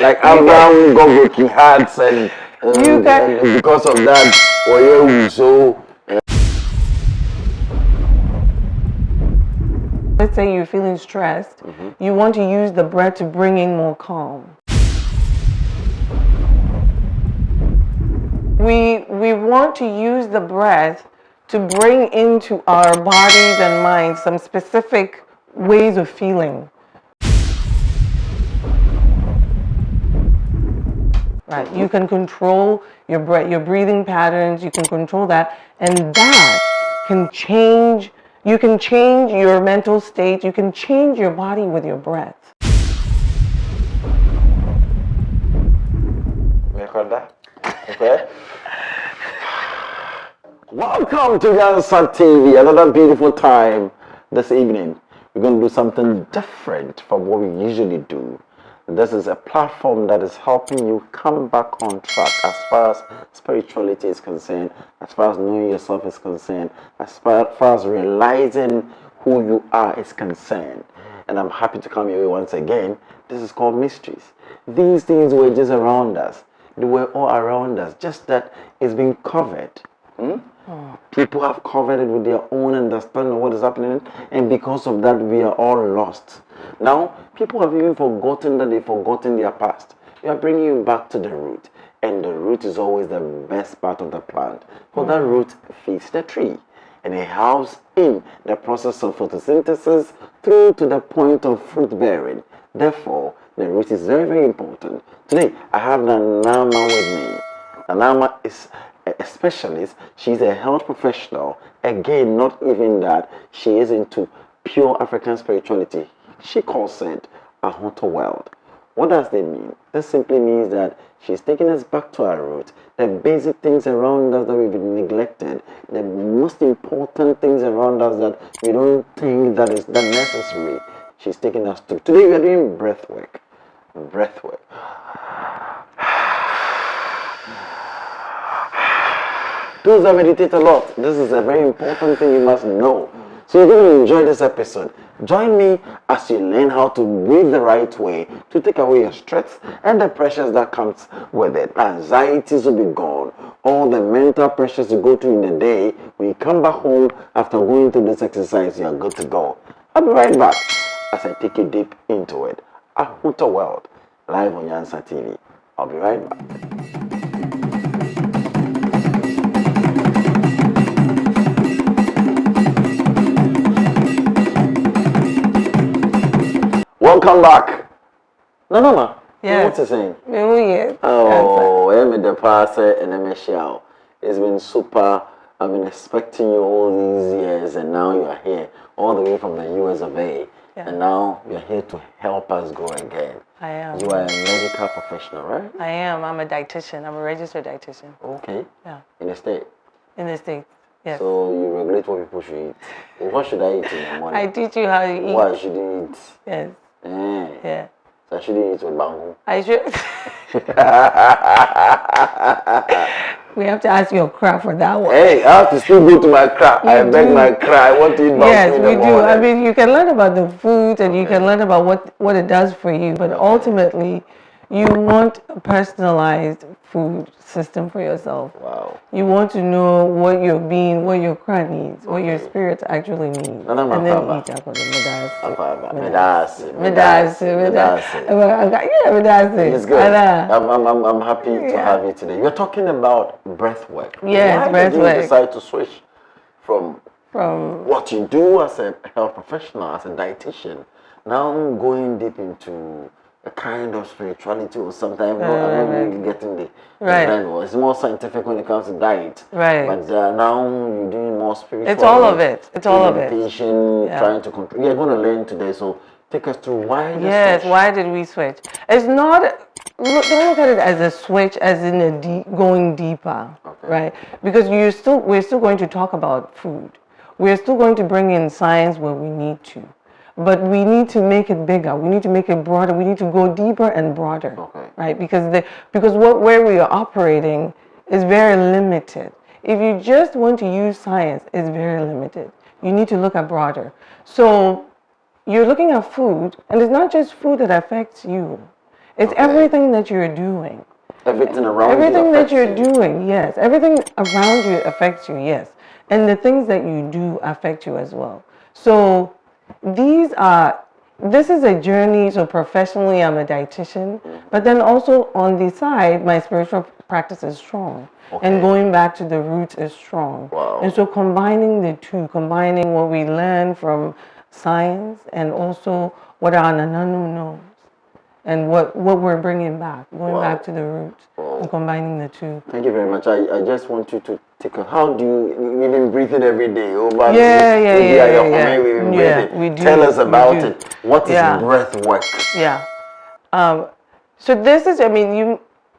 like Abraham got broken hearts and because of that, so let's say you're feeling stressed, you want to use the breath to bring in more calm. We want to use the breath to bring into our bodies and minds some specific ways of feeling. Right. You can control your breath, your breathing patterns, you can control that, and that can change. You can change your mental state, you can change your body with your breath. Okay. Welcome to Yansa TV. Another beautiful time this evening. We're going to do something different from what we usually do. This is a platform that is helping you come back on track as far as spirituality is concerned, as far as knowing yourself is concerned, as far as realizing who you are is concerned. And I'm happy to come here once again. This is called Mysteries. These things were just around us. They were all around us, just that it's been covered. People have covered it with their own understanding of what is happening, and because of that, we are all lost. Now, people have even forgotten that they've forgotten their past. We are bringing you back to the root, and the root is always the best part of the plant. For that root feeds the tree, and it helps in the process of photosynthesis through to the point of fruit bearing. Therefore, the root is very, very important. Today, I have Nanama with me. Nanama is a specialist. She's a health professional. Again, not even that. She is into pure African spirituality. She calls it Ahooto world. What does that mean? This simply means that she's taking us back to our roots. The basic things around us that we've been neglected. The most important things around us that we don't think that is that necessary. She's taking us to. Today we are doing breath work. Breath work. Those that meditate a lot, this is a very important thing you must know. So you're going to enjoy this episode. Join me as you learn how to breathe the right way to take away your stress and the pressures that comes with it. Anxieties will be gone. All the mental pressures you go through in the day, when you come back home after going through this exercise, you're good to go. I'll be right back as I take you deep into it. Ahooto World, live on Yansa TV. I'll be right back. Welcome back. No. Yes. What's it saying? Yes. Oh, I'm in the past and I'm a show. It's been super. I've been expecting you all these years, and now you are here, all the way from the US of A. Yeah. And now you're here to help us go again. I am. You are a medical professional, right? I am. I'm a dietitian. I'm a registered dietitian. Okay. Yeah. In the state? In the States, yes. So you regulate what people should eat. What should I eat in the morning? I teach you how to eat. What should you eat? Yes. Yeah. So I should eat with bangu. I should. We have to ask your crap for that one. Hey, I have to still go to my crap. I beg my crap. I want to eat bangu. Yes, we do. I mean, you can learn about the food and you can learn about what it does for you, but ultimately, you want a personalized food system for yourself. Wow. You want to know what your being, what your crowd needs, what your spirit actually needs. And then eat according to Medasi. It's good. I'm happy to have you today. You're talking about breath work. Yes, breath work. Why did you decide to switch from what you do as a health professional, as a dietitian, now going deep into a kind of spirituality or something? I'm not really getting the level. It's more scientific when it comes to diet. Right. But now you're doing more spiritual. It's all of it. It's all of it. Meditation, trying to control. We're going to learn today. So take us through why the switch. Why did we switch? It's not, don't look at it as a switch, as in going deeper, right? Because we're still going to talk about food. We're still going to bring in science where we need to. But we need to make it bigger. We need to make it broader. We need to go deeper and broader, right? Because where we are operating is very limited. If you just want to use science, it's very limited. You need to look at broader. So you're looking at food, and it's not just food that affects you. It's everything that you're doing. Everything around Everything you that affects you're you. doing, yes. Everything around you affects you, yes. And the things that you do affect you as well. So this is a journey. So professionally, I'm a dietitian, but then also on the side, my spiritual practice is strong. And going back to the roots is strong. Wow. And so combining the two, combining what we learn from science and also what our Nananu knows and what we're bringing back, going back to the roots and combining the two. Thank you very much. I just want you to take a, how do you've been breathing every day? Yeah. We do. Tell us about it. What is breath work? Yeah. So this is,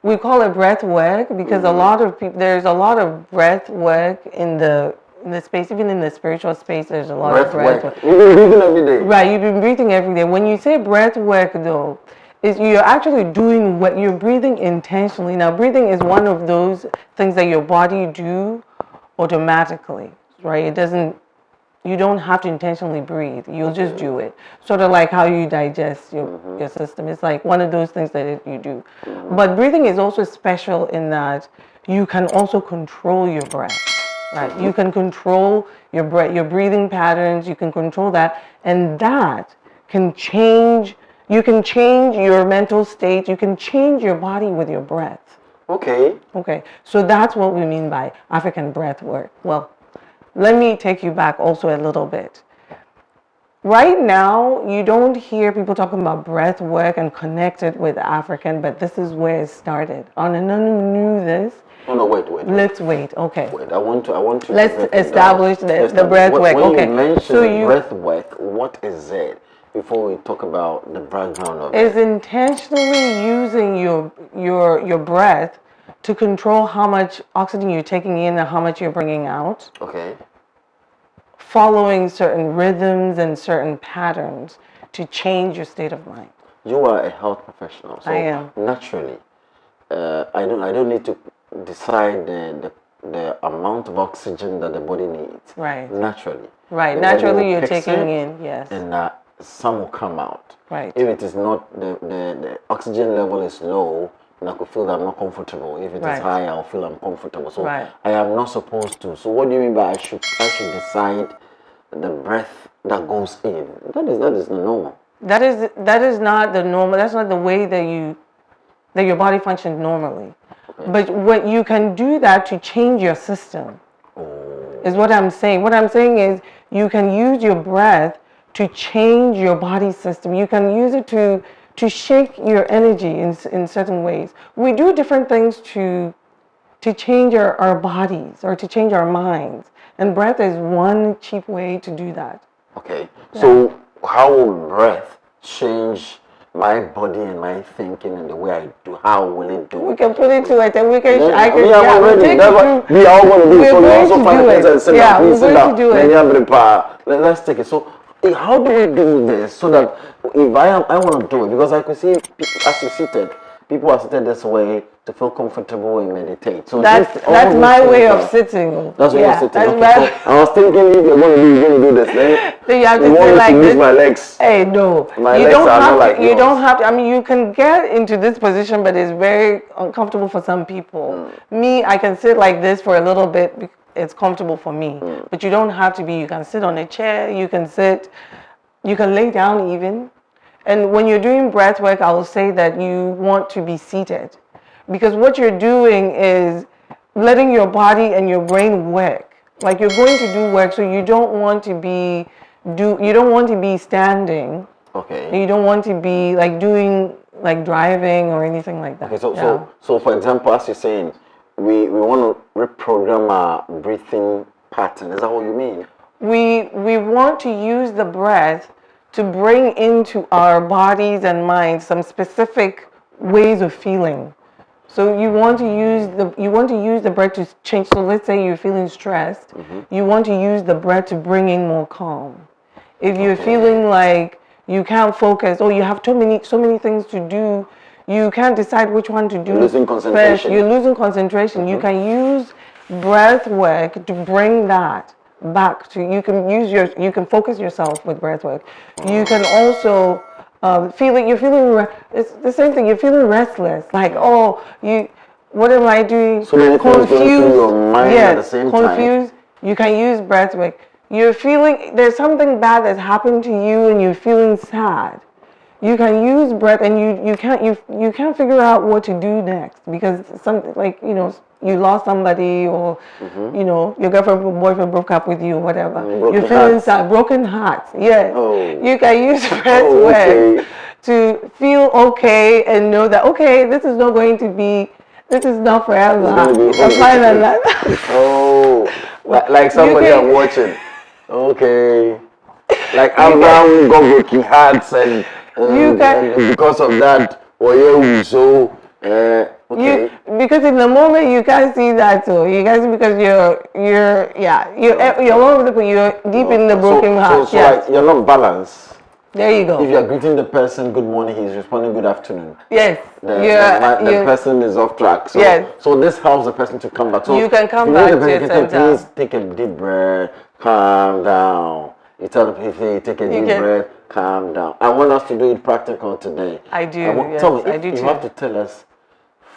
we call it breath work because a lot of people, there's a lot of breath work in the space, even in the spiritual space, there's a lot of breath work. You've been breathing every day. Right, you've been breathing every day. When you say breath work though, is you're actually doing what you're breathing intentionally. Now breathing is one of those things that your body do automatically, right? You don't have to intentionally breathe. You'll just do it. Sort of like how you digest your system. It's like one of those things that you do. But breathing is also special in that you can also control your breath. Right? You can control your breath, your breathing patterns. You can control that, and that can change. You can change your mental state. You can change your body with your breath. Okay. So that's what we mean by African breath work. Well, let me take you back also a little bit. Right now, you don't hear people talking about breath work and connect it with African, but this is where it started. Anananu knew this. No, wait. Let's wait. Okay. Wait, I want to. Let's establish the breath work. When you mention breath work, what is it? Before we talk about the background of it. Is intentionally using your breath to control how much oxygen you're taking in and how much you're bringing out. Okay. Following certain rhythms and certain patterns to change your state of mind. You are a health professional, so I am. Naturally, I don't need to decide the amount of oxygen that the body needs. Right. Naturally. Right. Naturally, you're taking in, yes. And some will come out. Right. If it is not the oxygen level is low, and I could feel that I'm not comfortable. If it is high, I'll feel uncomfortable. So I am not supposed to. So what do you mean by I should decide the breath that goes in? That is not normal. That is not the normal. That's not the way that your body functions normally. Okay. But what you can do that to change your system is what I'm saying. What I'm saying is you can use your breath to change your body system. You can use it to shake your energy in certain ways. We do different things to change our bodies or to change our minds. And breath is one cheap way to do that. Okay. Yeah. So how will breath change my body and my thinking and the way I do? How will it do? We can put it to it and we can. We are already. That's what we are going to do. So we also find things and sit down. Please sit down. Let's take it. So how do we do this so that if I want to do it, because I could see as you seated, people are seated this way to feel comfortable and meditate. So that's my way of sitting. That's what you're sitting. Okay. So I was thinking if you're going to do this, then you have to sit like this. My legs. Hey, no, my legs are not like yours. You don't have to. I mean, you can get into this position, but it's very uncomfortable for some people. Me, I can sit like this for a little bit. It's comfortable for me, but you don't have to be. You can sit on a chair. You can sit. You can lay down even. And when you're doing breath work, I will say that you want to be seated, because what you're doing is letting your body and your brain work. Like you're going to do work, so you don't want to be standing. Okay. You don't want to be like doing like driving or anything like that. Okay. So for example, as you're saying, we want to reprogram our breathing pattern. Is that what you mean? We want to use the breath to bring into our bodies and minds some specific ways of feeling. So you want to use the breath to change. So let's say you're feeling stressed, you want to use the breath to bring in more calm. If you're feeling like you can't focus or you have so many things to do, you can't decide which one to do. You're losing concentration. You're losing concentration. You can use breath work to bring that back to. You can focus yourself with breath work. You can also It's the same thing. You're feeling restless. Like, oh, what am I doing? So many things going through your mind at the same time. Confused. You can use breath work. You're feeling there's something bad that's happened to you, and you're feeling sad. You can use breath, and you can't figure out what to do next because something like you lost somebody, or your girlfriend or boyfriend broke up with you, or whatever. You're feeling sad, broken hearts. Yes, you can use breath work to feel okay and know that this is not going to be. This is not forever. You can find another. Like somebody I'm watching. Okay. Like Abraham got broken hearts and because of that, because in the moment you can't see that too. You guys because you're all over the place. You're deep in the broken heart. So like you're not balanced. There you go. If you're greeting the person good morning, he's responding good afternoon. Yes. The person is off track. So, so this helps the person to come back. So you can come back to please take a deep breath, calm down. You tell them if you take a deep breath, calm down. I want us to do it practical today. I do. Tell me, you have to tell us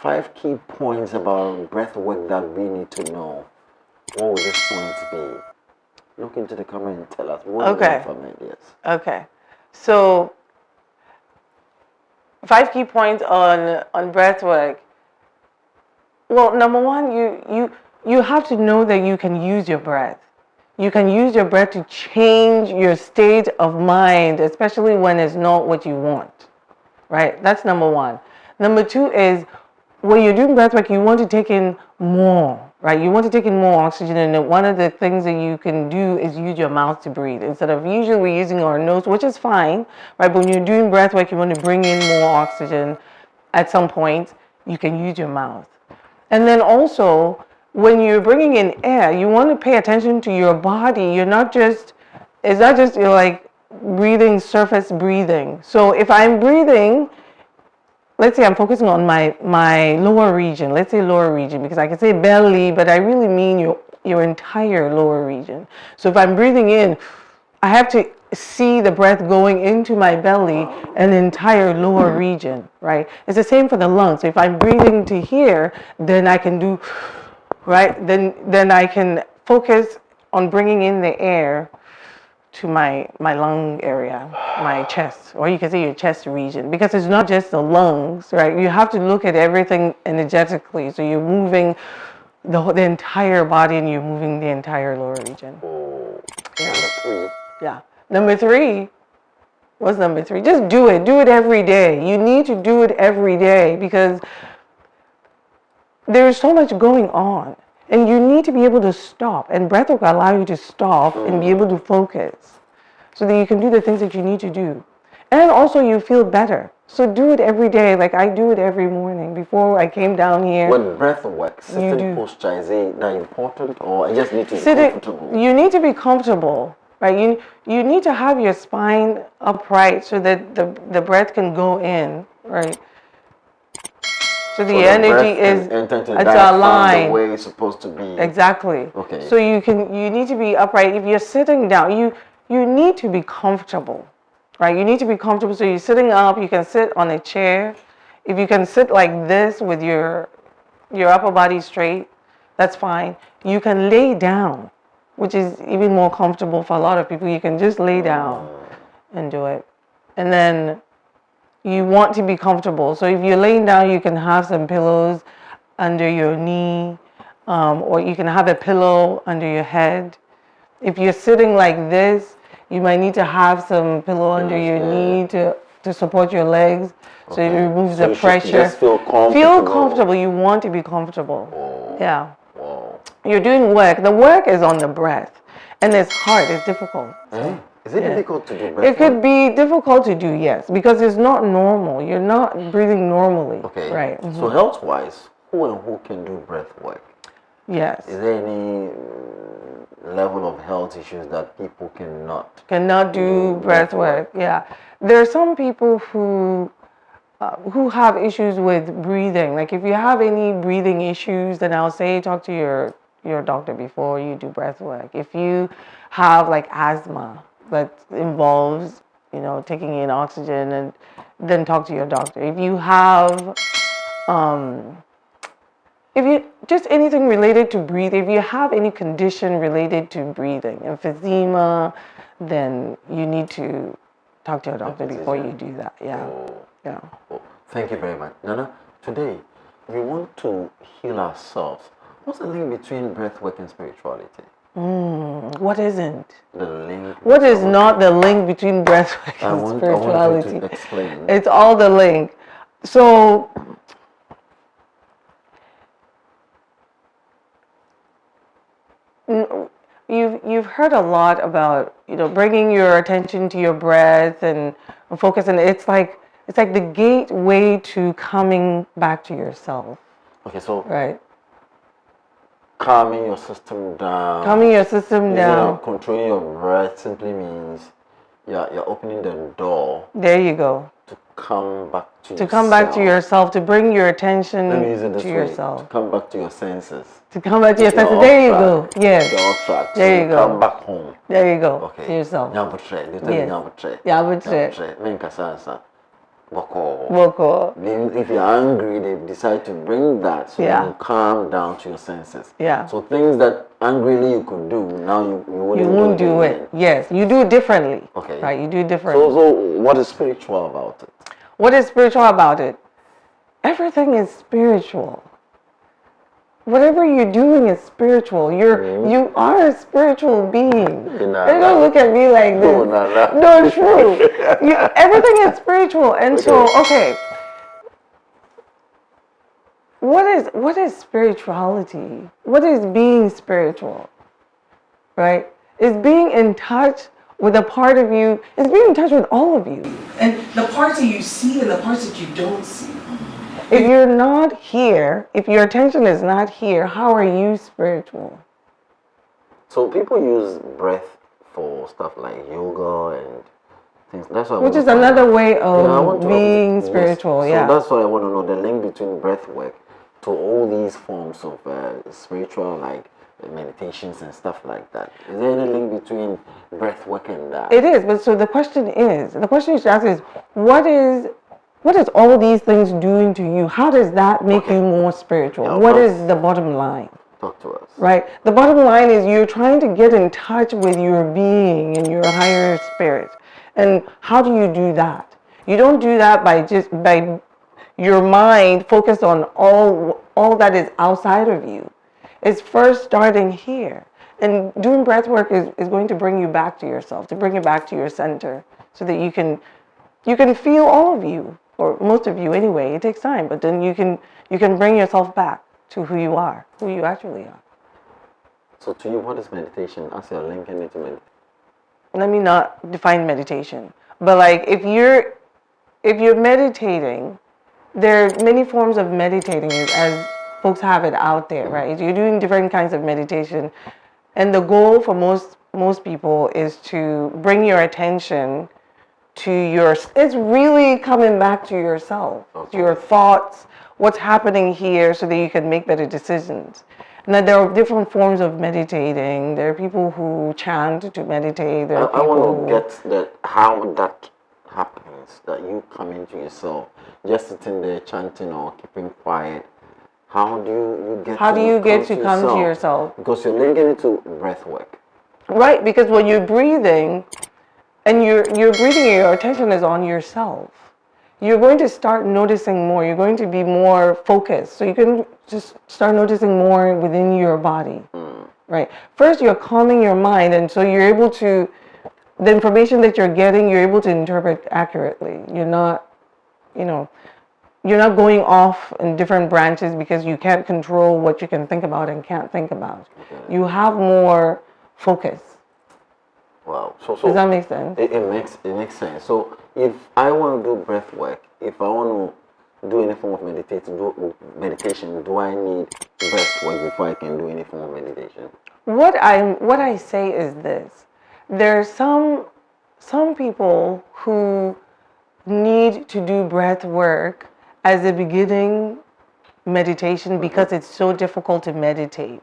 5 key points about breath work that we need to know. What would these points be? Look into the comment and tell us what from it. Yes. Okay. So 5 key points on breath work. Well, number one, you have to know that you can use your breath. You can use your breath to change your state of mind, especially when it's not what you want. Right? That's number one. Number 2 is when you're doing breath work, you want to take in more. Right? You want to take in more oxygen, and one of the things that you can do is use your mouth to breathe instead of usually using our nose, which is fine, right? But when you're doing breath work, you want to bring in more oxygen. At some point, you can use your mouth. And then also, when you're bringing in air, you want to pay attention to your body. It's not just you're like breathing, surface breathing. So if I'm breathing, let's say I'm focusing on my lower region. Let's say lower region, because I can say belly, but I really mean your entire lower region. So if I'm breathing in, I have to see the breath going into my belly and the entire lower region, right? It's the same for the lungs. So if I'm breathing to here, then I can do, right? Then I can focus on bringing in the air to my lung area, my chest, or you can say your chest region, because it's not just the lungs, right? You have to look at everything energetically. So you're moving the entire body, and you're moving the entire lower region. Yeah. Number 3. What's number 3? Just do it. Do it every day. You need to do it every day because there's so much going on. And you need to be able to stop. And breathwork will allow you to stop and be able to focus so that you can do the things that you need to do. And also you feel better. So do it every day. Like I do it every morning before I came down here. When breathwork, sitting posture, is it that important, or I just need to be comfortable? You need to be comfortable, right? You need to have your spine upright so that the breath can go in, right? So the energy is to align the way it's supposed to be. Exactly. Okay. So you need to be upright. If you're sitting down, you need to be comfortable, right? You need to be comfortable. So you're sitting up. You can sit on a chair. If you can sit like this with your upper body straight, that's fine. You can lay down, which is even more comfortable for a lot of people. You can just lay down and do it, and then you want to be comfortable. So if you're laying down, you can have some pillows under your knee, or you can have a pillow under your head. If you're sitting like this, you might need to have some pillow under your knee to support your legs, so it removes the pressure. Just feel comfortable. Feel comfortable. You want to be comfortable. Yeah. You're doing work. The work is on the breath, and it's hard. It's difficult. Is it difficult to do breath? It could be difficult to do, yes, because it's not normal. You're not breathing normally. Okay. Right. So health-wise, who can do breath work? Yes. Is there any level of health issues that people cannot do breath work? Yeah. There are some people who have issues with breathing. Like if you have any breathing issues, then I'll say talk to your doctor before you do breath work. If you have like asthma that involves taking in oxygen, and then talk to your doctor. If you have, if you just anything related to breathing, if you have any condition related to breathing, emphysema, then you need to talk to your doctor before you do that. Yeah. Yeah. Oh, thank you very much. Nana, today we want to heal ourselves. What's the link between breathwork and spirituality? What isn't? The link. What is not the link between breathwork and spirituality? I want you to explain. It's all the link. So, you've heard a lot about bringing your attention to your breath and focus, and it's like the gateway to coming back to yourself. Okay, so right. Calming your system down. Controlling your breath simply means you're opening the door. There you go. To come back to yourself. To come back to yourself, to bring your attention to yourself. To come back to your senses. To come back to your senses. There you go. Yes. There you go. Come back home. There you go. Okay. To yourself. If you're angry, they decide to bring that so you calm down to your senses. Yeah. So things that angrily you could do, now you won't do it. Yes, you do it differently. Okay. Right, you do it differently. So what is spiritual about it? What is spiritual about it? Everything is spiritual. Whatever you're doing is spiritual. You are a spiritual being. Don't look at me like this. No, it's true. Everything is spiritual. And so, okay. What is spirituality? What is being spiritual? Right? It's being in touch with a part of you. It's being in touch with all of you. And the parts that you see and the parts that you don't see. If you're not here, if your attention is not here, how are you spiritual? So people use breath for stuff like yoga and things. That's which is another way of being spiritual. So that's why I want to know the link between breath work to all these forms of spiritual, like meditations and stuff like that. Is there any link between breath work and that? It is, but so the question you should ask is, what is all these things doing to you? How does that make you more spiritual? Yeah, what is the bottom line? Talk to us. Right? The bottom line is you're trying to get in touch with your being and your higher spirit. And how do you do that? You don't do that by your mind focused on all that is outside of you. It's first starting here. And doing breath work is going to bring you back to yourself, to bring you back to your center, so that you can feel all of you, or most of you anyway. It takes time, but then you can bring yourself back to who you are, who you actually are. So to you, what is meditation? As you're linking it to meditation. Let me not define meditation, but like if you're meditating, there are many forms of meditating as folks have it out there, right? You're doing different kinds of meditation, and the goal for most people is to bring your attention to it's really coming back to yourself, to your thoughts, what's happening here, so that you can make better decisions. Now, there are different forms of meditating. There are people who chant to meditate. I want to get how that happens, that you come into yourself, just sitting there chanting or keeping quiet. How do you get to come to yourself? Because you're linking it to breath work. Right, because when you're breathing, and you're breathing, your attention is on yourself, you're going to start noticing more. You're going to be more focused. So you can just start noticing more within your body, right? First, you're calming your mind, and so you're able to, the information that you're getting, you're able to interpret accurately. You're not going off in different branches because you can't control what you can think about and can't think about. Okay. You have more focus. Wow. So does that make sense? It makes sense. So if I want to do breath work, if I want to do any form of meditation, do I need breath work before I can do any form of meditation? What I say is this: there are some people who need to do breath work as a beginning meditation because it's so difficult to meditate.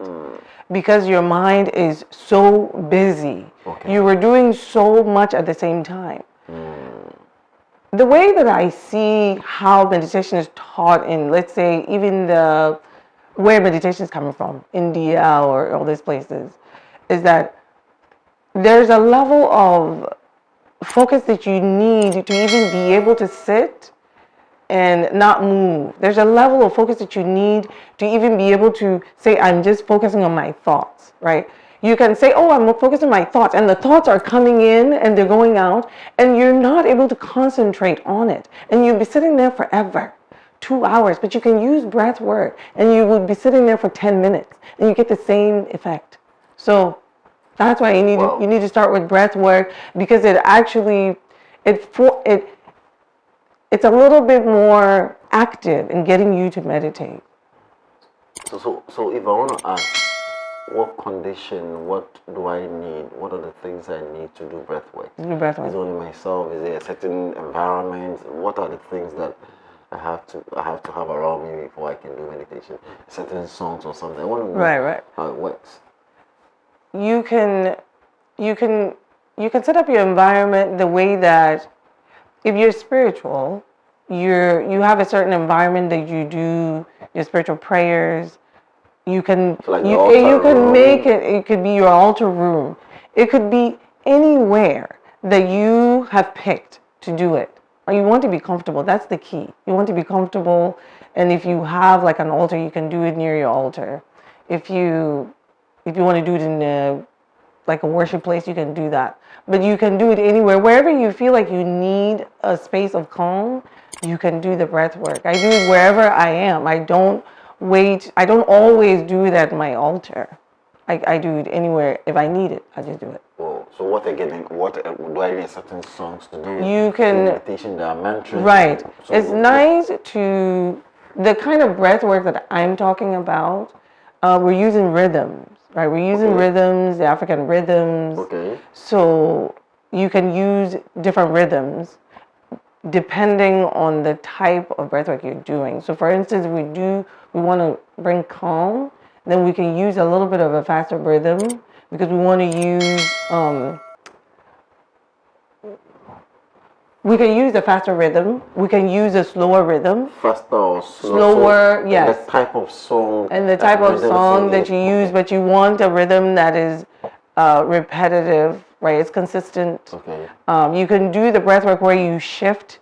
Because your mind is so busy. Okay. You were doing so much at the same time. the way that I see how meditation is taught in, let's say, even where meditation is coming from, India or all these places, is that there's a level of focus that you need to even be able to sit and not move. There's a level of focus that you need to even be able to say, I'm just focusing on my thoughts, right? You can say, oh, I'm focusing on my thoughts, and the thoughts are coming in and they're going out, and you're not able to concentrate on it. And you'll be sitting there forever, 2 hours, but you can use breath work, and you will be sitting there for 10 minutes, and you get the same effect. So that's why you need to start with breath work, because it actually, it's a little bit more active in getting you to meditate. So if I want to ask, what condition, what do I need? What are the things I need to do breath work? Do breath work. Is it only myself? Is it a certain environment? What are the things that I have to have around me before I can do meditation? Certain songs or something. I want to know Right. how it works. You can set up your environment the way that, if you're spiritual, you have a certain environment that you do your spiritual prayers. You can So like you can make it. It could be your altar room. It could be anywhere that you have picked to do it. Or you want to be comfortable. That's the key. You want to be comfortable, and if you have like an altar, you can do it near your altar. If you want to do it in like a worship place, you can do that. But you can do it anywhere. Wherever you feel like you need a space of calm, you can do the breath work. I do it wherever I am. I don't always do it at my altar. I do it anywhere. If I need it, I just do it. Oh, so what do I need certain songs to do? You can meditation, there are mantras. Right. So it's nice to the kind of breath work that I'm talking about. We're using rhythms, right? We're using rhythms, the African rhythms. Okay. So you can use different rhythms depending on the type of breathwork you're doing. So for instance, we want to bring calm, then we can use a little bit of a faster rhythm, because we want to use we can use a faster rhythm. We can use a slower rhythm. Faster or slower, so yes. The type of song. And the type of song that you use, but you want a rhythm that is repetitive, right? It's consistent. Okay. You can do the breathwork where you shift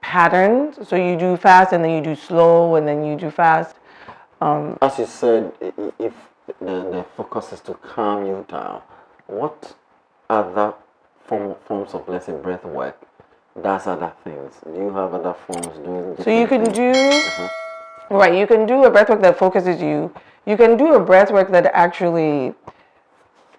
patterns. So you do fast, and then you do slow, and then you do fast. As you said, if the focus is to calm you down, what other forms of, let's say, breath work does other things? Do you have other forms doing? So you can do, right, you can do a breath work that focuses you. You can do a breath work that actually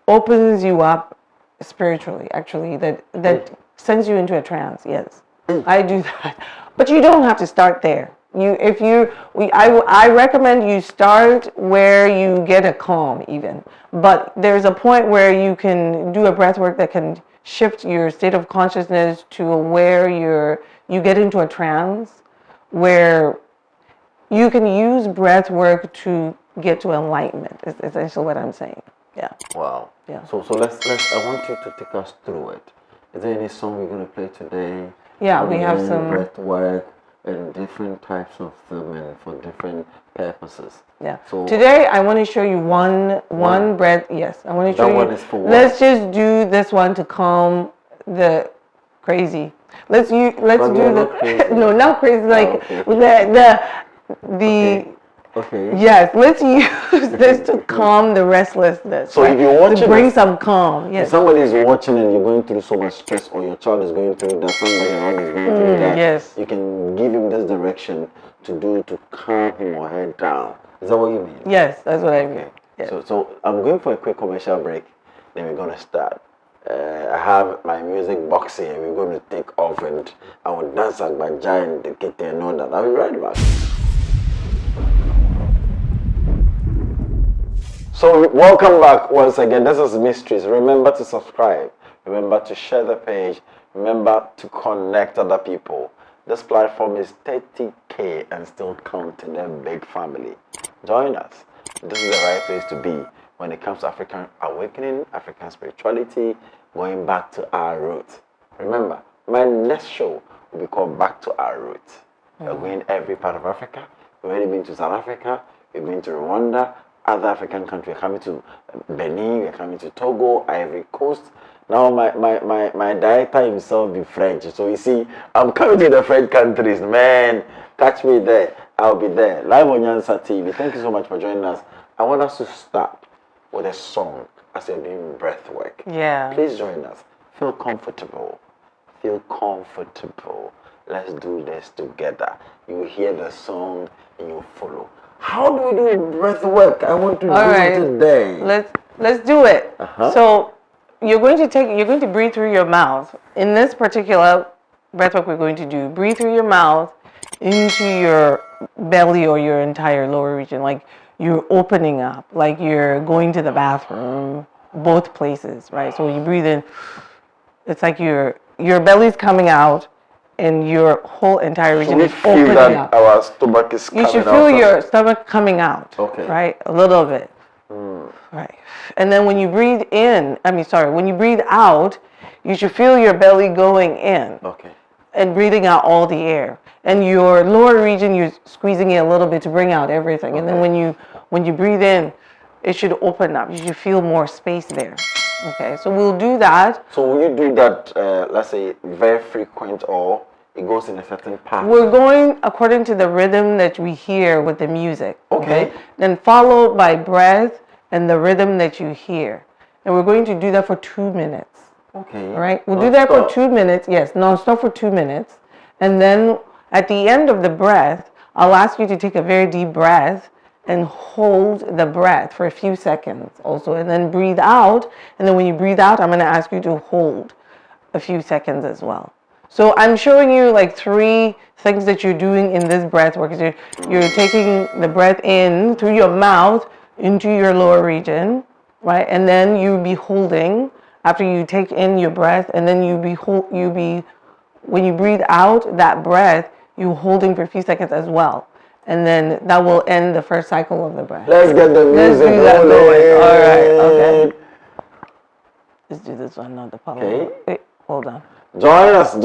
opens you up spiritually, actually, that sends you into a trance. Yes, I do that. But you don't have to start there. I recommend you start where you get a calm even. But there's a point where you can do a breath work that can shift your state of consciousness to where you get into a trance, where you can use breath work to get to enlightenment. Is essentially what I'm saying. Yeah. Wow. Yeah. So let's. I want you to take us through it. Is there any song we're going to play today? Yeah, we have some breath work and different types of them and for different purposes. Yeah. So today I want to show you one breath. Yes, I want to show that you. one is for what? Let's just do this one to calm the crazy. Let's do the no, not crazy. Like the Okay. Yes, let's use this to calm the restlessness. So if you're watching, to bring some calm. Yes. If somebody is watching and you're going through so much stress, or your child is going through that, somebody around is going through that, yes. You can give him this direction to calm him or her down. Is that what you mean? Yes, that's what I mean. Okay. Yes. So I'm going for a quick commercial break. Then we're gonna start. I have my music box here. We're going to take off and I will dance like my giant, the guitar and all that. I'll be right back. So welcome back once again. This is Mysteries. Remember to subscribe. Remember to share the page. Remember to connect other people. This platform is 30K and still counting, a big family. Join us. This is the right place to be when it comes to African awakening, African spirituality, going back to our roots. Remember, My next show will be called Back to Our Roots. We're going every part of Africa. We've already been to South Africa. We've been to Rwanda, other African countries. We're coming to Benin. We're coming to Togo, Ivory Coast. Now my director himself be French. So you see, I'm coming to the French countries, man. Catch me there. I'll be there. Live on Nyansa TV. Thank you so much for joining us. I want us to start with a song as you're doing breath work. Yeah. Please join us. Feel comfortable. Feel comfortable. Let's do this together. You hear the song and you follow. How do we do breath work? I want to do it today. Let's do it. So you're going to breathe through your mouth. In this particular breath work we're going to do, breathe through your mouth into your belly or your entire lower region, like you're opening up, like you're going to the bathroom, both places, right? So when you breathe in, it's like your belly's coming out and your whole entire region is opening up. Our stomach is coming out. You should feel your stomach coming out. Okay. Right? A little bit. Right. And then when you breathe in, when you breathe out, you should feel your belly going in. Okay. And breathing out all the air. And your lower region, you're squeezing it a little bit to bring out everything. Okay. And then when you breathe in, it should open up. You should feel more space there. Okay, so we'll do that. So will you do that, let's say, very frequent, or it goes in a certain pattern? We're going according to the rhythm that we hear with the music. Okay. Then followed by breath and the rhythm that you hear. And we're going to do that for 2 minutes. Okay. All right, we'll do that for 2 minutes. Yes, non-stop for 2 minutes. And then at the end of the breath, I'll ask you to take a very deep breath and hold the breath for a few seconds also, and then breathe out. And then when you breathe out, I'm going to ask you to hold a few seconds as well. So I'm showing you like 3 things that you're doing in this breath work. You're taking the breath in through your mouth into your lower region, right? And then you'll be holding after you take in your breath, and then when you breathe out that breath, you're holding for a few seconds as well. And then that will end the first cycle of the breath. Let's get the music going. All right, okay. Let's do this one, not the power. Okay. Wait, hold on. Join us. So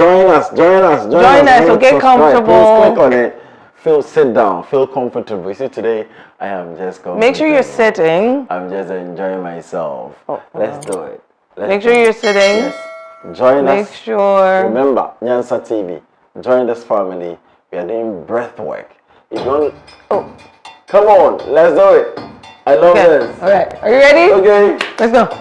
get comfortable. Please click on it. Sit down. Feel comfortable. You see, today I am just comfortable. Make sure you're sitting. I'm just enjoying myself. Let's do it. Make sure you're sitting. Yes. Join us. Make sure. Remember, Nyansa TV. Join this family. We are doing breath work. You don't. Come on. Let's do it. I love this. All right. Are you ready? Okay. Let's go.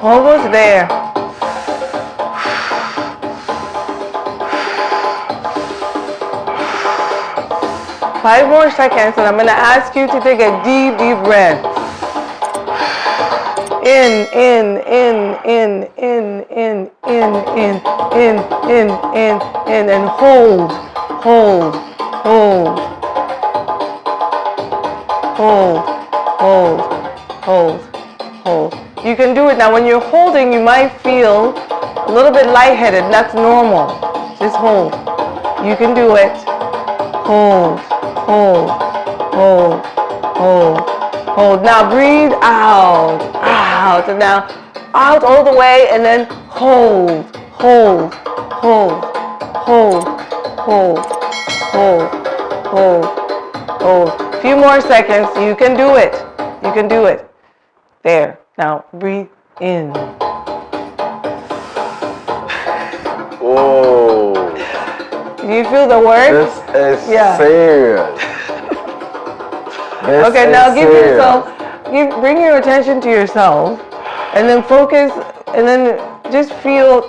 Almost there. 5 more seconds, and I'm going to ask you to take a deep, deep breath. In, and hold, hold, hold, hold, hold, hold, hold. You can do it now. When you're holding, you might feel a little bit lightheaded. That's normal. Just hold. You can do it. Hold, hold, hold, hold, hold. Now breathe out, out, and now out all the way, and then hold, hold, hold, hold, hold, hold, hold, hold. A few more seconds. You can do it. You can do it. There. Now breathe in. Oh. Do you feel the work? This is serious. This Okay, is now give serious. yourself, bring your attention to yourself, and then focus, and then just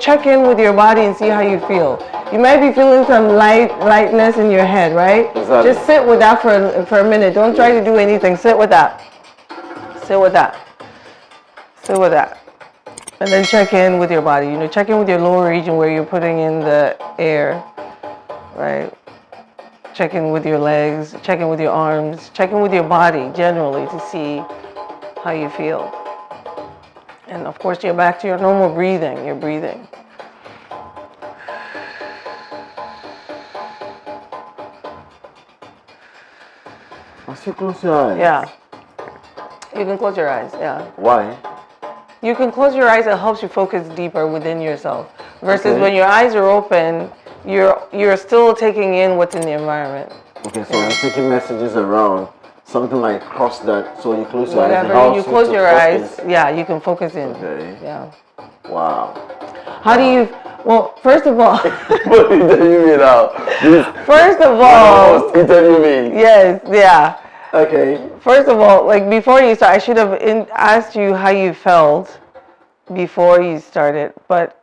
check in with your body and see how you feel. You might be feeling some lightness in your head, right? Exactly. Just sit with that for a minute. Don't try to do anything. Sit with that. Sit with that. Sit with that. And then check in with your body. Check in with your lower region where you're putting in the air, right? Check in with your legs, check in with your arms, check in with your body generally to see how you feel. And of course, you're back to your normal breathing. You're breathing. As you close your eyes. Yeah. You can close your eyes, yeah. Why? You can close your eyes, it helps you focus deeper within yourself. Versus Okay. when your eyes are open, you're still taking in what's in the environment. Okay, so you're taking messages around, something like cross that, so you close your eyes. Whatever, you close your eyes, yeah, you can focus in. Okay. Yeah. Wow. How do you, well, first of all. What interview me now? First of all. Interview me. Yes, yeah. Okay. First of all, like before you start, I should have asked you how you felt before you started, but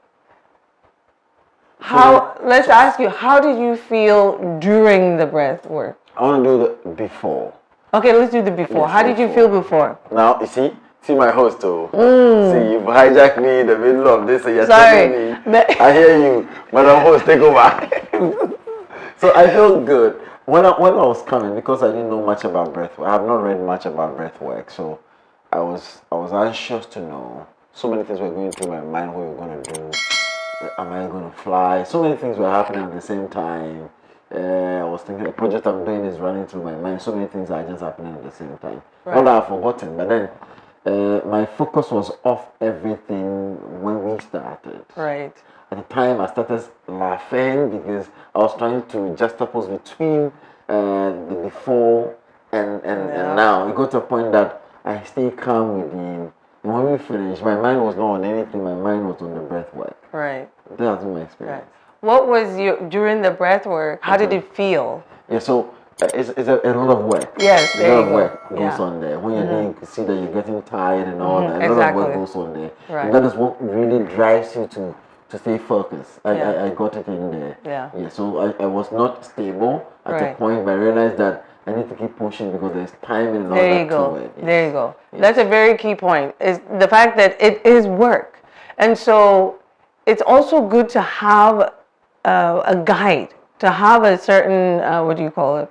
let's ask you, how did you feel during the breath work? I want to do the before. Okay, let's do the before. Yes, How did you feel before? Now, you see my host too. See, you've hijacked me in the middle of this and you're telling me. I hear you, Madam Host, take over. So I felt good. When I was coming, because I didn't know much about breath work, I have not read much about breath work, so I was anxious to know. So many things were going through my mind. What we're going to do? Am I going to fly? So many things were happening at the same time. I was thinking the project I'm doing is running through my mind. So many things are just happening at the same time. Right. Not that I've forgotten, but then my focus was off everything when we started. Right. At the time, I started laughing because I was trying to juxtapose between the before and now. It got to a point that I stay calm within. And when we finished, my mind was not on anything. My mind was on the breath work. Right. That's my experience. Right. What was during the breath work? How did it feel? Yeah, so it's a lot of work. Yes, a there lot you of work go. goes on there. When you're doing, you can see that you're getting tired and all that. A lot of work goes on there. Right. And that is what really drives you to stay focused. I got it in there. Yeah. Yeah. So I was not stable at a point, but I realized that I need to keep pushing because there's time and all there that you go. to it. Yes. There you go. Yes. That's a very key point. Is the fact that it is work, and so it's also good to have a guide, to have a certain what do you call it?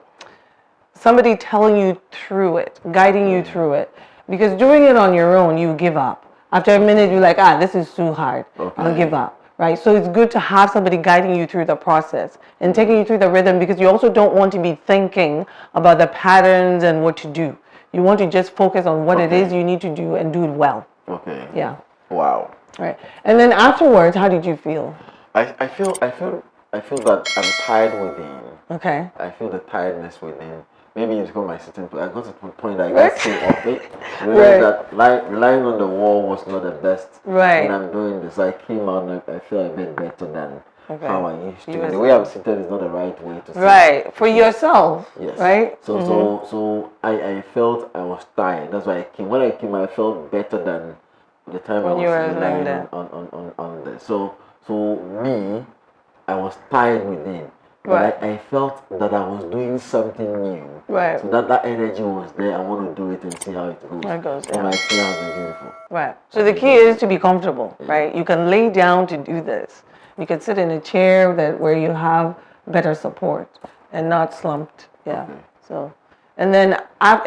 Somebody telling you through it, guiding you through it. Because doing it on your own, you give up. After a minute, you're like, this is too hard. I'll give up. Right? So it's good to have somebody guiding you through the process and taking you through the rhythm, because you also don't want to be thinking about the patterns and what to do. You want to just focus on what it is you need to do and do it well. Okay. Yeah. Wow. Right. And then afterwards, how did you feel? I feel that I'm tired within. Okay. I feel the tiredness within. Maybe it's because my sitting. I got to the point that I got sick of it. Realized that relying on the wall was not the best. Right. When I'm doing this, I came out and I feel a bit better than how I used to. The way I'm sitting is not the right way to sit. Right. For yourself. Yes. Right. So I felt I was tired. That's why I came. When I came, I felt better than the time I was relying on this. So me, I was tired within. Right. But I felt that I was doing something new. Right. So that energy was there. I want to do it and see how it goes. And my experience has been beautiful. Right. So the key is to be comfortable, right? You can lay down to do this. You can sit in a chair where you have better support and not slumped. Yeah. Okay. So, and then how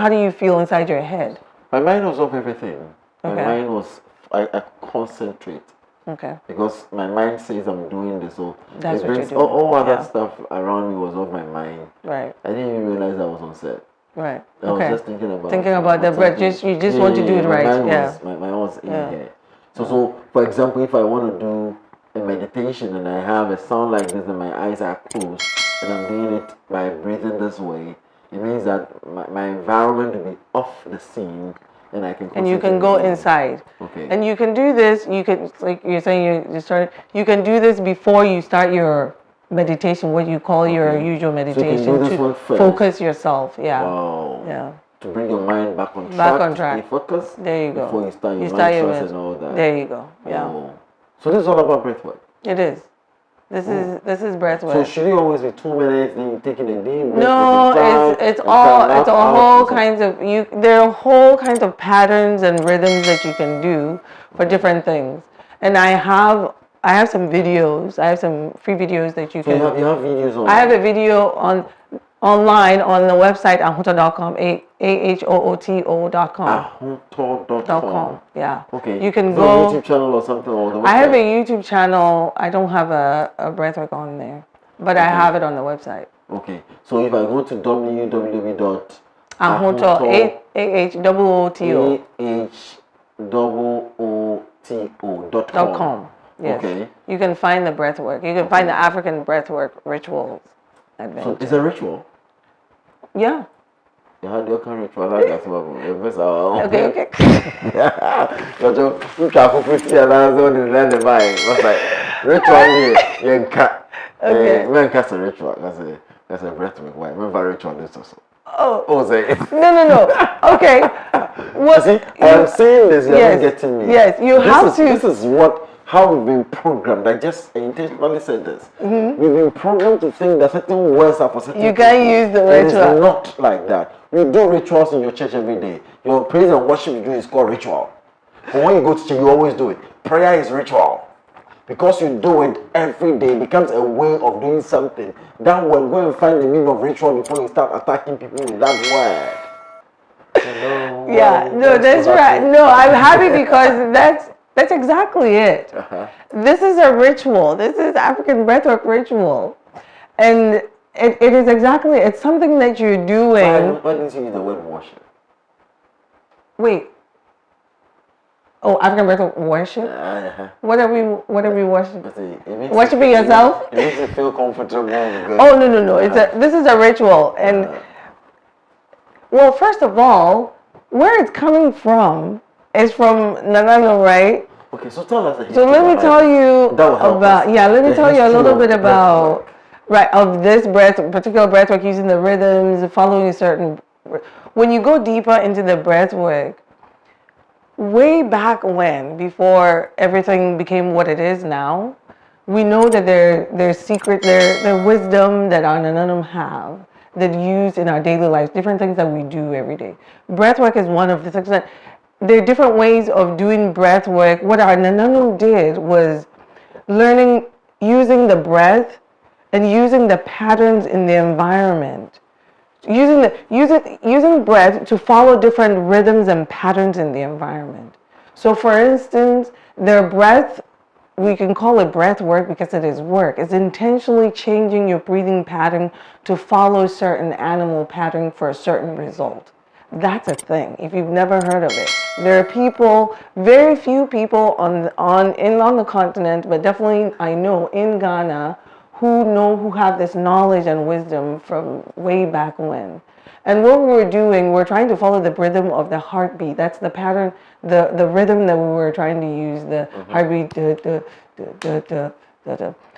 do you feel inside your head? My mind was off everything. Okay. My mind was, I concentrate. Okay. Because my mind says I'm doing this, so That's it what brings you're doing. all other stuff around me was off my mind. Right. I didn't even realize I was on set. Right. I was just thinking about the breath. You just want to do it right. My mind was in here. So for example, if I want to do a meditation and I have a sound like this and my eyes are closed and I'm doing it by breathing this way, it means that my environment will be off the scene. And you can go inside. Okay. And you can do this. You can, like you're saying, you can do this before you start your meditation, what you call your usual meditation, so you can do this one first. Focus yourself. Yeah. Wow. Yeah. To bring your mind back on track. Back on track. Stay focused. There you go. Before you start your mantras and all that. There you go. Yeah. Oh. So this is all about breathwork. It is. This is breathwork. So should it always be 2 minutes, then you taking a deep breath? No, it's a whole kinds of there are whole kinds of patterns and rhythms that you can do for different things. And I have some videos. I have some free videos that you can. So you have videos on. I have a video online on the website ahooto.com, ahooto.com. Ahooto.com. Yeah. Okay. You can so go. A YouTube channel or something on the website? I have a YouTube channel. I don't have a breathwork on there, but I have it on the website. Okay. So if I go to ahooto.com. Yes. Okay. You can find the breathwork. You can find the African breathwork rituals. So it's a ritual? Yeah. How do you can ritual? That's what Okay. But you can pretty and I was learn the mind. What's like ritual here? You can. Okay. When cast a ritual, that's a breathwork. Why? Remember ritual is also. Oh, say. No. Okay. What? See, I'm saying this. You're not getting me. Yes, you have to. This is how we've been programmed. I just intentionally said this. Mm-hmm. We've been programmed to think that certain words are for certain You can't use the ritual. It's not like that. You do rituals in your church every day. Your praise and worship you do is called ritual. But when you go to church, you always do it. Prayer is ritual. Because you do it every day, it becomes a way of doing something. That word, go and find the meaning of ritual before you start attacking people with that word. That's right. No, I'm happy because that's exactly it. Uh-huh. This is a ritual. This is African breathwork ritual. And it is exactly, it's something that you're doing. Why didn't you use the word worship? Wait. Oh, African breathwork worship? Uh-huh. What are we worshiping? Worshiping yourself? It makes you feel comfortable. Oh, no. This is a ritual. And, well, first of all, where it's coming from is from Nanano, right? Okay, so tell us. So let me tell you about. Yeah, let me tell you a little bit about of this particular breathwork using the rhythms, following a certain. When you go deeper into the breathwork, way back when, before everything became what it is now, we know that there's secret, there's wisdom that our Nananum have that use in our daily lives, different things that we do every day. Breathwork is one of the things that. There are different ways of doing breath work. What our Nananu did was learning, using the breath and using the patterns in the environment. Using breath to follow different rhythms and patterns in the environment. So for instance, their breath, we can call it breath work because it is work. It's intentionally changing your breathing pattern to follow certain animal pattern for a certain result. That's a thing, if you've never heard of it. There are people, very few people on the continent, but definitely I know in Ghana, who have this knowledge and wisdom from way back when. And what we're doing, we're trying to follow the rhythm of the heartbeat. That's the pattern, the rhythm that we were trying to use, the heartbeat,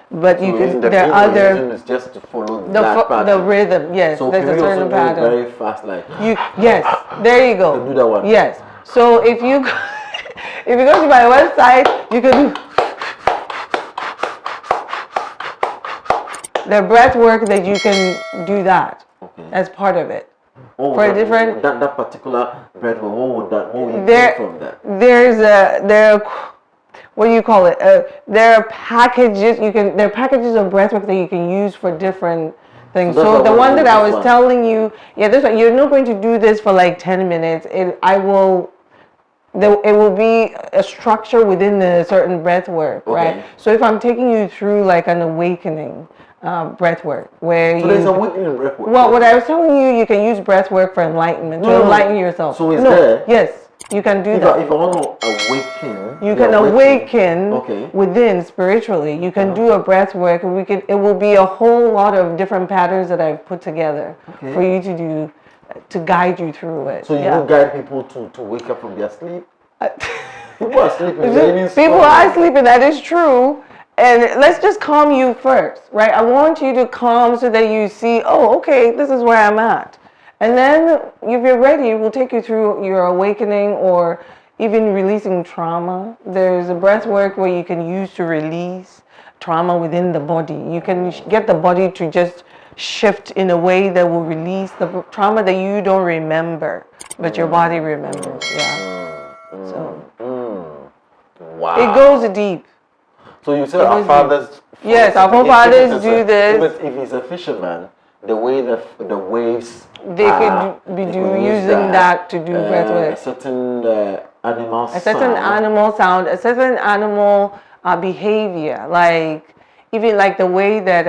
But you can. There are other. Is just to follow that pattern. The rhythm, yes. So there's a certain pattern. Very fast, like. Yes, there you go. Do that one. Yes. So if you go to my website, you can do. The breath work that you can do that as part of it. Oh, For a different that particular breath work, what would you there, get from that? What do you call it? There are packages there are packages of breathwork that you can use for different things. So the one that I was telling you, this one, you're not going to do this for like 10 minutes. It will be a structure within the certain breath work, right? So if I'm taking you through like an awakening breath work, where there's awakening breath work. Well, what I was telling you, you can use breath work for enlightenment, to enlighten yourself. So is there? Yes, you can do that. If I want to awaken, you can awaken within spiritually. You can do a breath work, and it will be a whole lot of different patterns that I've put together for you to do, to guide you through it. So you guide people to wake up from their sleep? People are sleeping. People are sleeping, that is true. And let's just calm you first, right? I want you to calm so that you see, oh, okay, this is where I'm at. And then if you're ready, we'll take you through your awakening or even releasing trauma. There's a breath work where you can use to release trauma within the body. You can get the body to just shift in a way that will release the trauma that you don't remember, but your body remembers. Wow. It goes deep. So you said our fathers... Yes, our forefathers do this. But if he's a fisherman, the way the waves... They could be using that to do breath work. A certain animal sound. A certain animal sound, a certain animal behavior. Like, even like the way that...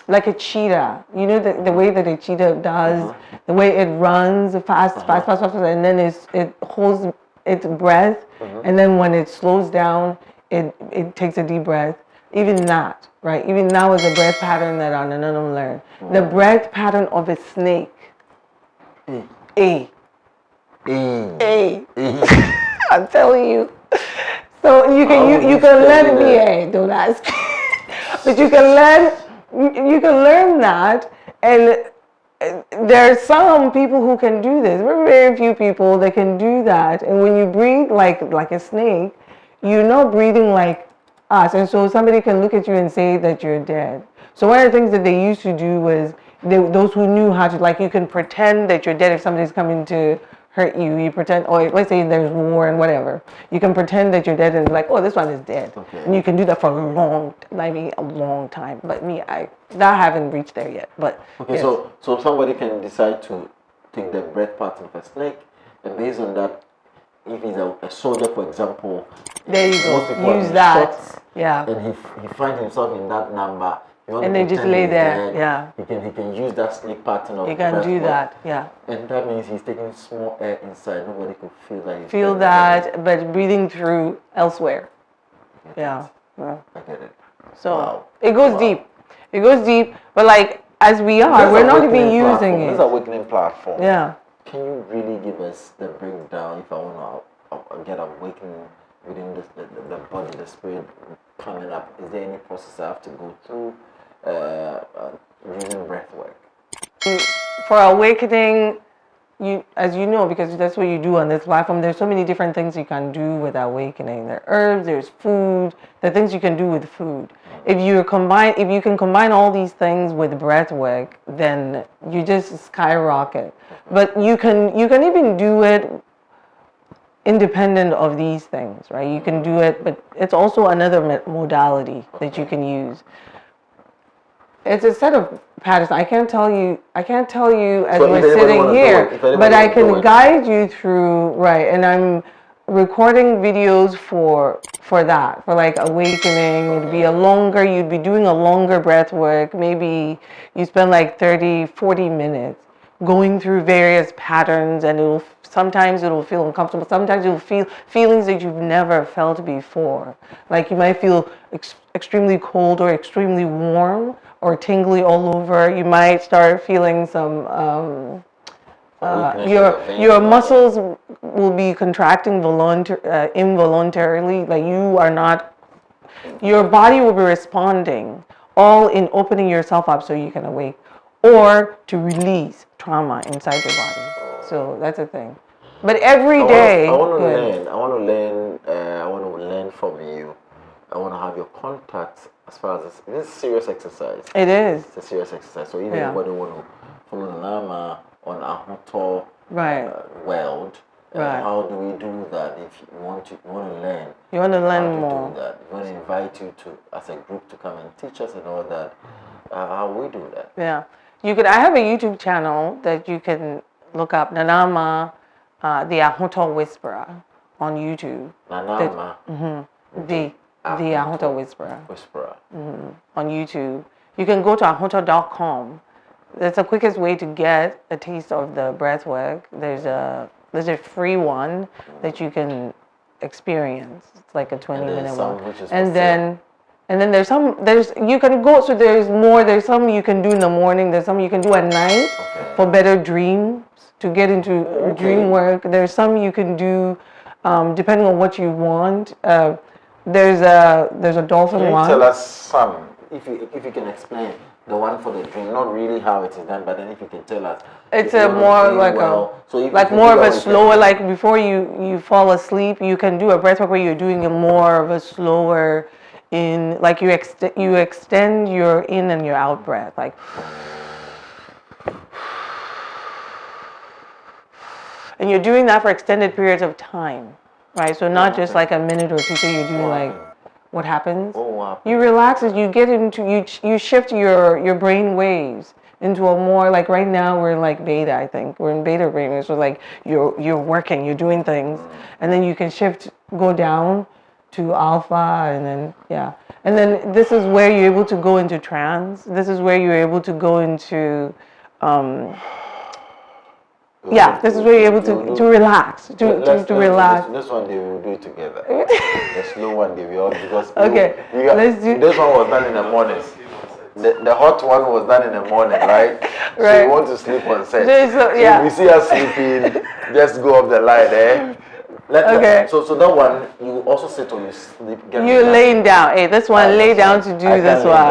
like a cheetah. You know the way that a cheetah does, the way it runs fast, and then it holds its breath, and then when it slows down, it takes a deep breath. Even that, right? Even that was a breath pattern that Ananam learned. The breath pattern of a snake. A. I'm telling you. So you can learn me. Don't ask. But you can learn that, and there are some people who can do this. There are very few people that can do that. And when you breathe like a snake, you're not breathing like us. And so somebody can look at you and say that you're dead. So one of the things that they used to do was, those who knew how to, like, you can pretend that you're dead if somebody's coming to hurt you. You pretend, or let's say there's war and whatever. You can pretend that you're dead and like, oh, this one is dead. And you can do that for a long time. But I haven't reached there yet. But yes. So somebody can decide to take the breath pattern of a snake, and based on that, if he's a soldier, for example, there you go. Use that. Shot, and he finds himself in that number. And they just lay there. He can use that snake pattern of. You can do that. And that means he's taking small air inside. Nobody could feel that. Feel that, but breathing through elsewhere. I get it. So it goes deep. It goes deep. But like as we are, we're not even using it. This is awakening platform. Yeah. Can you really give us the breakdown if I want to get awakening within the body, the spirit coming up? Is there any process I have to go through using breath work? For awakening, as you know, because that's what you do on this platform, there's so many different things you can do with awakening. There are herbs, there's food, there are things you can do with food. If you can combine all these things with breath work, then you just skyrocket. But you can even do it independent of these things, right? You can do it, but it's also another modality that you can use. It's a set of patterns. I can't tell you as we're sitting here, but I can guide you through, right? And I'm recording videos for that, for like awakening. It'd be you'd be doing a longer breath work. Maybe you spend like 30-40 minutes going through various patterns, and sometimes it'll feel uncomfortable. Sometimes you'll feel feelings that you've never felt before. Like you might feel extremely cold or extremely warm or tingly all over. You might start feeling some your muscles will be contracting involuntarily. Like your body will be responding, all in opening yourself up so you can awake, or to release trauma inside your body. So that's a thing. But every day, I want to learn from you. I want to have your contacts as far as this is serious exercise. It is. It's a serious exercise. So if Yeah. anybody want to follow the Lama on Ahooto Right. world, Right. how do we do that? If you want to learn, You want to how learn to more. do that. We want to invite you to as a group to come and teach us and all that. How we do that? Yeah. You could. I have a YouTube channel that you can look up, Nanama, the Ahooto Whisperer, on YouTube. Nanama, The Ahooto Whisperer Whisperer. on YouTube. You can go to ahooto.com. That's the quickest way to get a taste of the breath work. There's a free one that you can experience. It's like a 20-minute some one. which is And for then there's you can go, so there's more. There's some you can do in the morning, there's some you can do at night for better dreams, to get into dream work. There's some you can do depending on what you want. There's a dolphin Can you one. tell us some, if you can explain the one for the dream, not really how it is done, but then if you can tell us. It's if you a wanna more dream like well, so if like you more do of that a with slower, them, like before you fall asleep, you can do a breath work where you're doing a more of a slower in, like you extend your in and your out breath, like, and you're doing that for extended periods of time, right? So not just like a minute or two. So you're doing like, what happens? You relax as you get into you shift your brain waves into a more, like right now we're like beta, I think. We're in beta brainwaves. So like you're working, you're doing things, and then you can go down to alpha, and then and then this is where you're able to go into trance. This is where you're able to go into this is where you're able to relax, to relax. This one they will do it together. The slow one they will, because let's do. This one was done in the morning. The hot one was done in the morning, right? So Right. you want to sleep on set. So if you see us sleeping, just go off the line, eh? So that one, you also sit or you sleep. You're laying down. Hey, this one, lay down to do this one.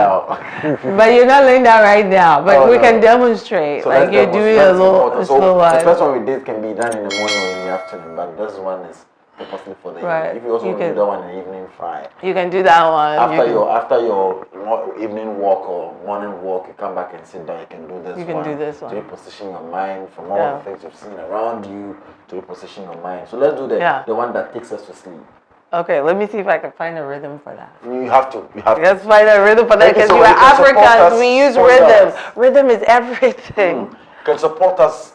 But you're not laying down right now. But we can demonstrate. So like you're doing a little slow one. The first one we did can be done in the morning or in the afternoon, but this one is purposely for the evening. If you also want to do that one in the evening, fine. You can do that one. After your evening walk or morning walk, you come back and sit down. You can do this one. You can do this one. To reposition your mind from all the things you've seen around you, to reposition your mind. So let's do the one that takes us to sleep. Okay, let me see if I can find a rhythm for that. You have to. Let's find a rhythm for that, because you are Africans. We use rhythm. Rhythm is everything. Can support us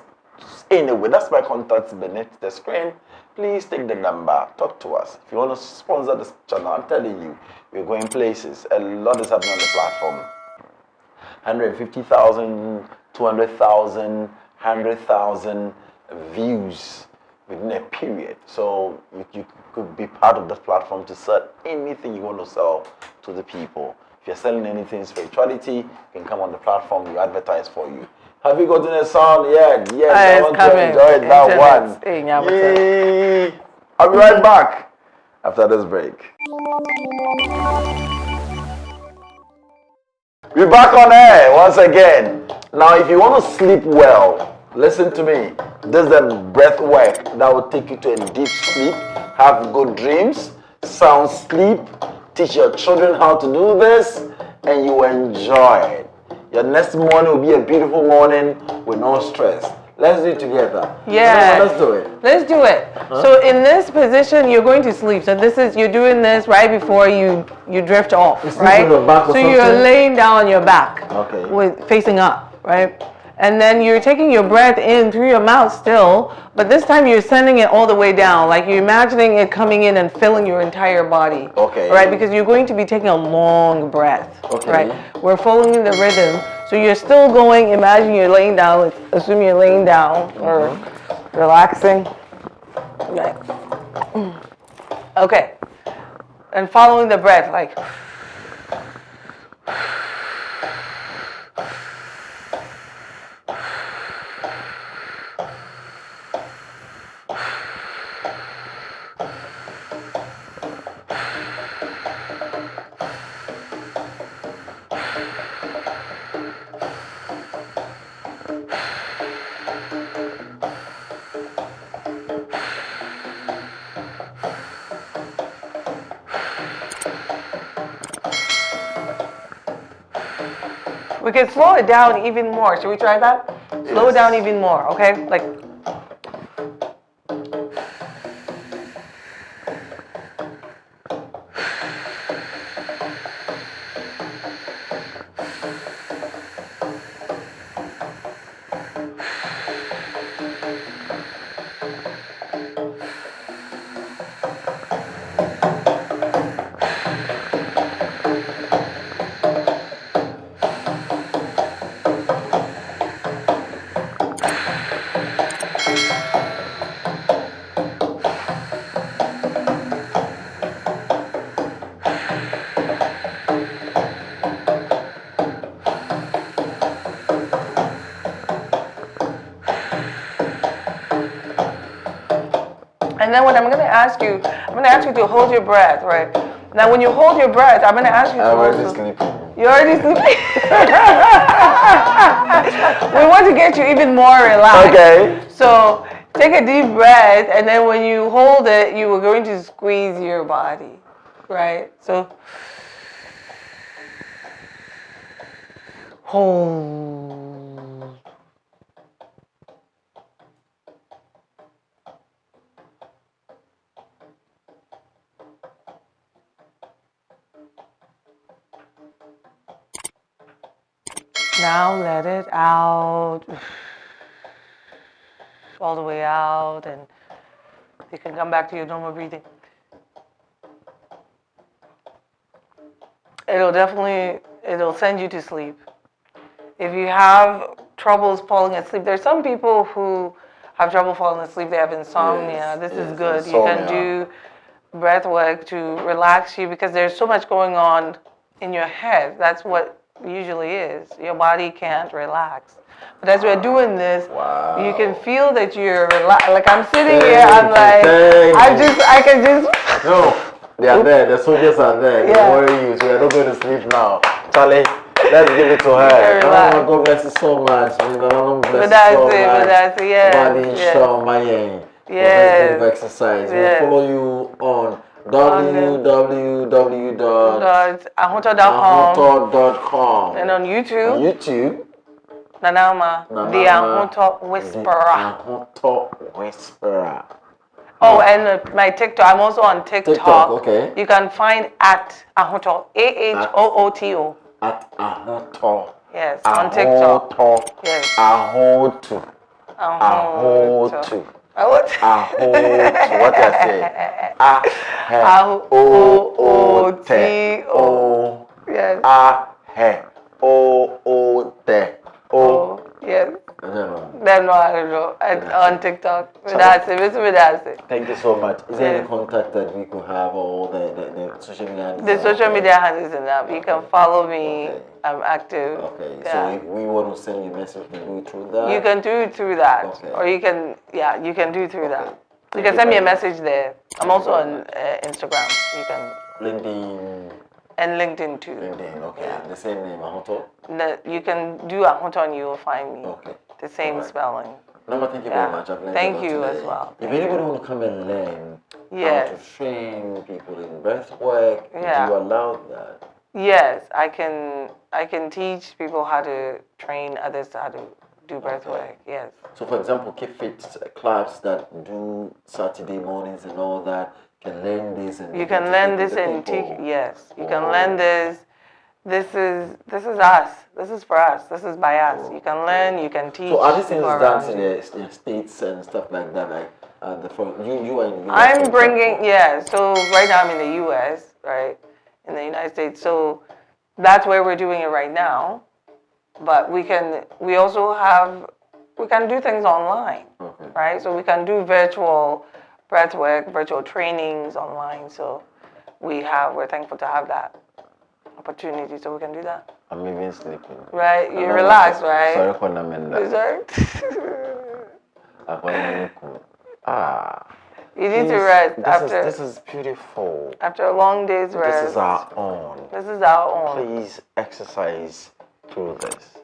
anyway. That's my contact beneath the screen. Please take the number. Talk to us. If you want to sponsor this channel, I'm telling you, we're going places. A lot is happening on the platform. 150,000, 200,000, 100,000 views within a period. So you could be part of the platform to sell anything you want to sell to the people. If you're selling anything spirituality, you can come on the platform, we advertise for you. Have you gotten a sound yet? Yes, I want to enjoy that one. Yay! I'll be right back after this break. We're back on air once again. Now, if you want to sleep well, listen to me. This is the breath work that will take you to a deep sleep, have good dreams, sound sleep, teach your children how to do this, and you enjoy it. Your next morning will be a beautiful morning with no stress. Let's do it together. Yeah. Let's do it. Let's do it. So in this position, you're going to sleep. So you're doing this right before you drift off, right? So you're laying down on your back, facing up, right? And then you're taking your breath in through your mouth still, but this time you're sending it all the way down. Like you're imagining it coming in and filling your entire body. Okay. Right? Because you're going to be taking a long breath. Okay. Right? We're following the rhythm. So you're still going, imagine you're laying down, assume you're laying down or relaxing. Right. Okay. And following the breath, like. We can slow it down even more. Should we try that? Slow it down even more, okay? Like. And then what I'm going to ask you, I'm going to ask you to hold your breath, right? Now, when you hold your breath, I'm going to ask you to hold. I'm already sleeping. You're already sleeping. We want to get you even more relaxed. Okay. So take a deep breath, and then when you hold it, you are going to squeeze your body, right? So hold. Now let it out. All the way out, and you can come back to your normal breathing. It'll send you to sleep. If you have troubles falling asleep, there's some people who have trouble falling asleep, they have insomnia. This is good. You can do breath work to relax you because there's so much going on in your head. That's what usually is. Your body can't relax. But as we're doing this, you can feel that you're relaxed. Like I'm sitting here, I'm like, I can just. No, they are there. The soldiers are there. Yeah. Don't worry, you. So we are not going to sleep now. Charlie, let's give it to her. Oh, God bless you so much. But that's it, yes. Body show my end. Yes. Of exercise. Yes. We'll follow you on www.ahooto.com and on YouTube. YouTube. Nanama, the Ahooto Whisperer. Ahooto Whisperer. Oh, and my TikTok. I'm also on TikTok. TikTok, okay. You can find at Ahooto, Ahooto. At Ahooto. Yes, on TikTok. Ahooto. Yes. Ahooto. Ahooto. Ahooto. What I say? Ahooto. Yes. Ahooto. Oh, yes. Then I don't know. On TikTok. Thank you so much. Is there any contact that we could have or the social media handles? The social media handles enough. You can follow me. Okay. I'm active. Okay. Yeah. So if we want to send you a message, we can do it through that? You can do it through that. Okay. Or you can do it through that. You can send me a message there. I'm also on Instagram. You can. LinkedIn. And LinkedIn too. LinkedIn, okay. Yeah. The same name, Ahooto? You can do Ahooto and you will find me. Okay. The same spelling. Number, thank you very much. I've learned Thank you today. as well. If anybody want to come and learn yes. how to train people in breath work, do you allow that? Yes, I can teach people how to train others how to do breath work. Yes. So, for example, Keep Fit clubs that do Saturday mornings and all that can learn this, and you can learn this and teach. Yes, you can learn this. This is us. This is for us. This is by us. You can learn. You can teach. So, are these things done in the states and stuff like that? Like you are in the US. I'm bringing So right now I'm in the U.S. Right, in the United States. So that's where we're doing it right now. But we can do things online, right? So we can do virtual breath work, virtual trainings online. So we're thankful to have that opportunity, so we can do that. I'm even sleeping. Right? You're relaxed, right? Sorry for the men. You need to rest This is beautiful. After a long day's rest. This is our own. This is our own. Please exercise through this.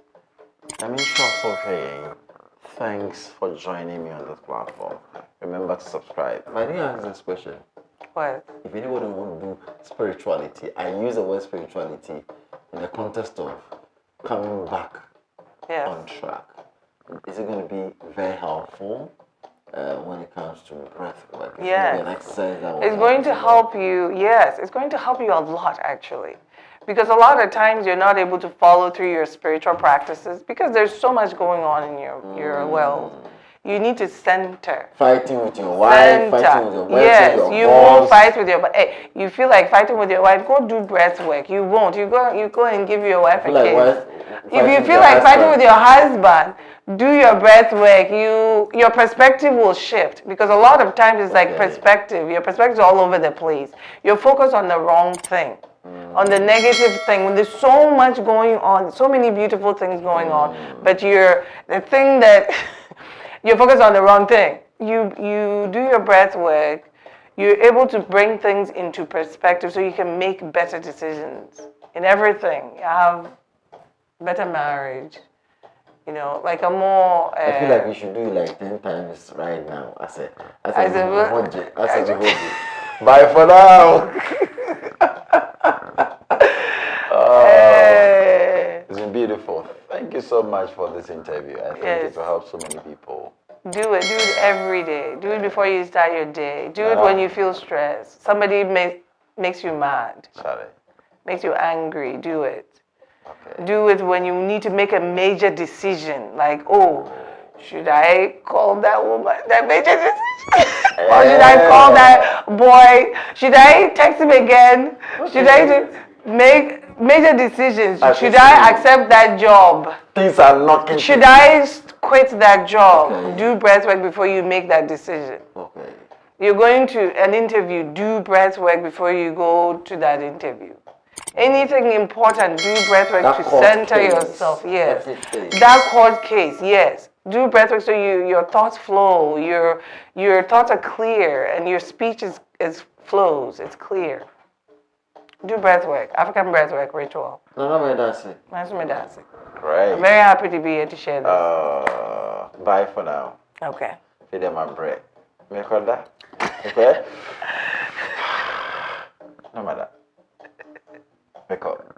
I mean, sure, thanks for joining me on this platform. Remember to subscribe. I didn't answer this question. What? If anyone want to do spirituality, I use the word spirituality in the context of coming back Yes. on track. Is it going to be very helpful when it comes to breath work? Is it Yes. going to be an exercise that will It's going to you? help you. Yes, it's going to help you a lot actually. Because a lot of times you're not able to follow through your spiritual practices because there's so much going on in your world. You need to center. Fighting with your wife, fighting with your wife, Yes, your you boss. won't fight with your. Hey, you feel like fighting with your wife? Go do breath work. You won't. You go and give your wife a kiss. If you feel like fighting with your husband, do your breath work. Your perspective will shift because a lot of times it's like perspective. Your perspective is all over the place. You're focused on the wrong thing. On the negative thing when there's so much going on, so many beautiful things going on, but the thing that you're focused on the wrong thing. You do your breath work, you're able to bring things into perspective so you can make better decisions in everything. You have better marriage, like a more I feel like we should do it like 10 times right now. Bye for now. It's been beautiful. Thank you so much for this interview. I think it will help so many people. Do it every day. Do it before you start your day. Do it when you feel stressed. Somebody makes you mad. Sorry. Makes you angry. Do it. Okay. Do it when you need to make a major decision. Like, should I call that woman? That major decision? Or should I call that boy? Should I text him again? Should I make major decisions? Should I accept that job? Things are not. Should I quit that job? Okay. Do breath work before you make that decision. Okay. You're going to an interview. Do breath work before you go to that interview. Anything important, do breath work to center yourself. Yes. That court case, yes. Do breath work so your thoughts flow, your thoughts are clear, and your speech is flows. It's clear. Do breath work, African breath work ritual. That's it. Great. I'm very happy to be here to share this. Bye for now. Okay. Feed them my bread. Make all that. Okay. No matter. Make up.